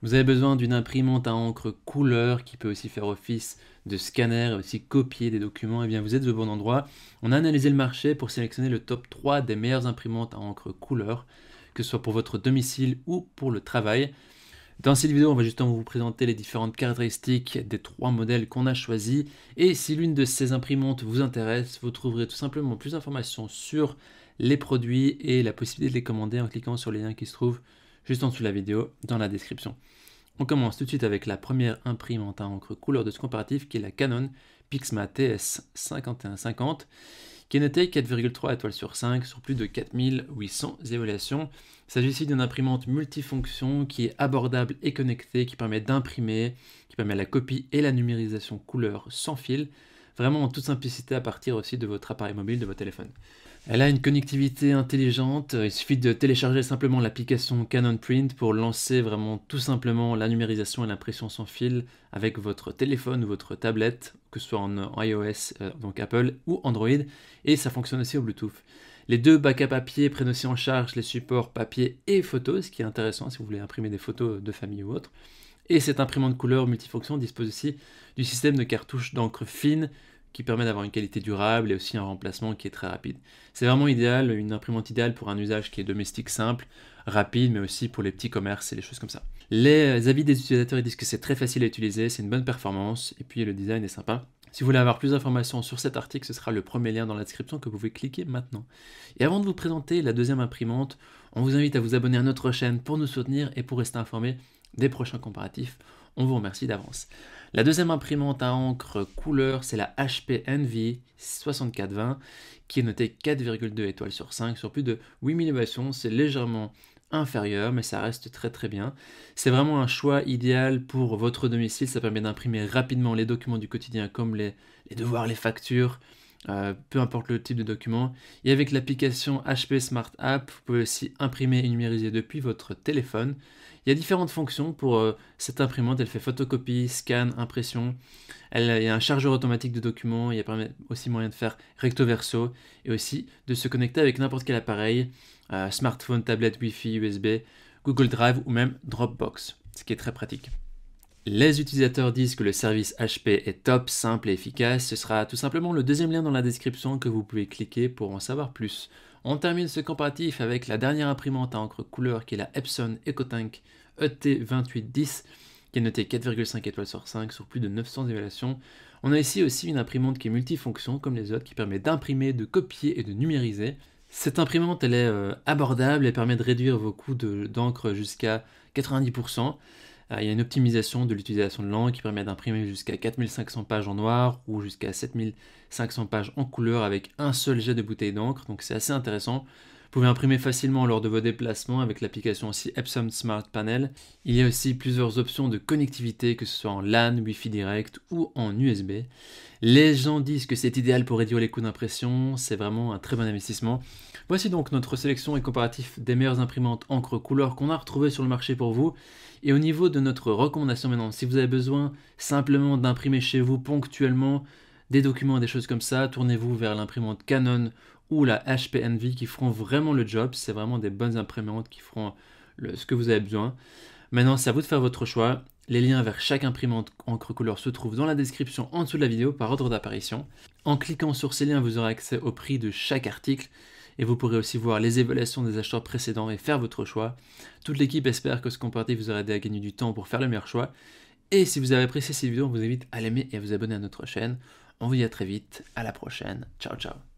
Vous avez besoin d'une imprimante à encre couleur qui peut aussi faire office de scanner et aussi copier des documents. Eh bien, vous êtes au bon endroit. On a analysé le marché pour sélectionner le top 3 des meilleures imprimantes à encre couleur, que ce soit pour votre domicile ou pour le travail. Dans cette vidéo, on va justement vous présenter les différentes caractéristiques des 3 modèles qu'on a choisis. Et si l'une de ces imprimantes vous intéresse, vous trouverez tout simplement plus d'informations sur les produits et la possibilité de les commander en cliquant sur les liens qui se trouvent juste en dessous de la vidéo dans la description. On commence tout de suite avec la première imprimante à encre couleur de ce comparatif qui est la Canon Pixma TS5150 qui est notée 4,3 étoiles sur 5 sur plus de 4800 évaluations. Il s'agit ici d'une imprimante multifonction qui est abordable et connectée, qui permet d'imprimer, qui permet la copie et la numérisation couleur sans fil, vraiment en toute simplicité à partir aussi de votre appareil mobile, de votre téléphone. Elle a une connectivité intelligente, il suffit de télécharger simplement l'application Canon Print pour lancer vraiment tout simplement la numérisation et l'impression sans fil avec votre téléphone ou votre tablette, que ce soit en iOS, donc Apple, ou Android, et ça fonctionne aussi au Bluetooth. Les deux bacs à papier prennent aussi en charge les supports papier et photos, ce qui est intéressant si vous voulez imprimer des photos de famille ou autre. Et cette imprimante couleur multifonction dispose aussi du système de cartouche d'encre fine, qui permet d'avoir une qualité durable et aussi un remplacement qui est très rapide. C'est vraiment idéal, une imprimante idéale pour un usage qui est domestique simple, rapide, mais aussi pour les petits commerces et les choses comme ça. Les avis des utilisateurs ils disent que c'est très facile à utiliser, c'est une bonne performance, et puis le design est sympa. Si vous voulez avoir plus d'informations sur cet article, ce sera le premier lien dans la description que vous pouvez cliquer maintenant. Et avant de vous présenter la deuxième imprimante, on vous invite à vous abonner à notre chaîne pour nous soutenir et pour rester informé des prochains comparatifs. On vous remercie d'avance. La deuxième imprimante à encre couleur, c'est la HP Envy 6420 qui est notée 4,2 étoiles sur 5 sur plus de 8000 évaluations. C'est légèrement inférieur, mais ça reste très très bien. C'est vraiment un choix idéal pour votre domicile. Ça permet d'imprimer rapidement les documents du quotidien comme les devoirs, les factures, peu importe le type de document. Et avec l'application HP Smart App, vous pouvez aussi imprimer et numériser depuis votre téléphone. Il y a différentes fonctions pour cette imprimante. Elle fait photocopie, scan, impression. Il y a un chargeur automatique de documents. Il y a aussi moyen de faire recto verso et aussi de se connecter avec n'importe quel appareil, smartphone, tablette, Wi-Fi, USB, Google Drive ou même Dropbox, ce qui est très pratique. Les utilisateurs disent que le service HP est top, simple et efficace. Ce sera tout simplement le deuxième lien dans la description que vous pouvez cliquer pour en savoir plus. On termine ce comparatif avec la dernière imprimante à encre couleur qui est la Epson EcoTank ET2810 qui est notée 4,5 étoiles sur 5 sur plus de 900 évaluations. On a ici aussi une imprimante qui est multifonction comme les autres qui permet d'imprimer, de copier et de numériser. Cette imprimante elle est abordable et permet de réduire vos coûts d'encre jusqu'à 90%. Il y a une optimisation de l'utilisation de l'encre qui permet d'imprimer jusqu'à 4500 pages en noir ou jusqu'à 7500 pages en couleur avec un seul jet de bouteille d'encre, donc c'est assez intéressant. Vous pouvez imprimer facilement lors de vos déplacements avec l'application aussi Epson Smart Panel. Il y a aussi plusieurs options de connectivité, que ce soit en LAN, Wi-Fi direct ou en USB. Les gens disent que c'est idéal pour réduire les coûts d'impression, c'est vraiment un très bon investissement. Voici donc notre sélection et comparatif des meilleures imprimantes encre couleur qu'on a retrouvées sur le marché pour vous. Et au niveau de notre recommandation maintenant, si vous avez besoin simplement d'imprimer chez vous ponctuellement des documents et des choses comme ça, tournez-vous vers l'imprimante Canon ou la HP Envy qui feront vraiment le job. C'est vraiment des bonnes imprimantes qui feront ce que vous avez besoin. Maintenant, c'est à vous de faire votre choix. Les liens vers chaque imprimante encre couleur se trouvent dans la description en dessous de la vidéo par ordre d'apparition. En cliquant sur ces liens, vous aurez accès au prix de chaque article et vous pourrez aussi voir les évaluations des acheteurs précédents et faire votre choix. Toute l'équipe espère que ce comparatif vous aura aidé à gagner du temps pour faire le meilleur choix. Et si vous avez apprécié cette vidéo, on vous invite à l'aimer et à vous abonner à notre chaîne. On vous dit à très vite, à la prochaine. Ciao ciao.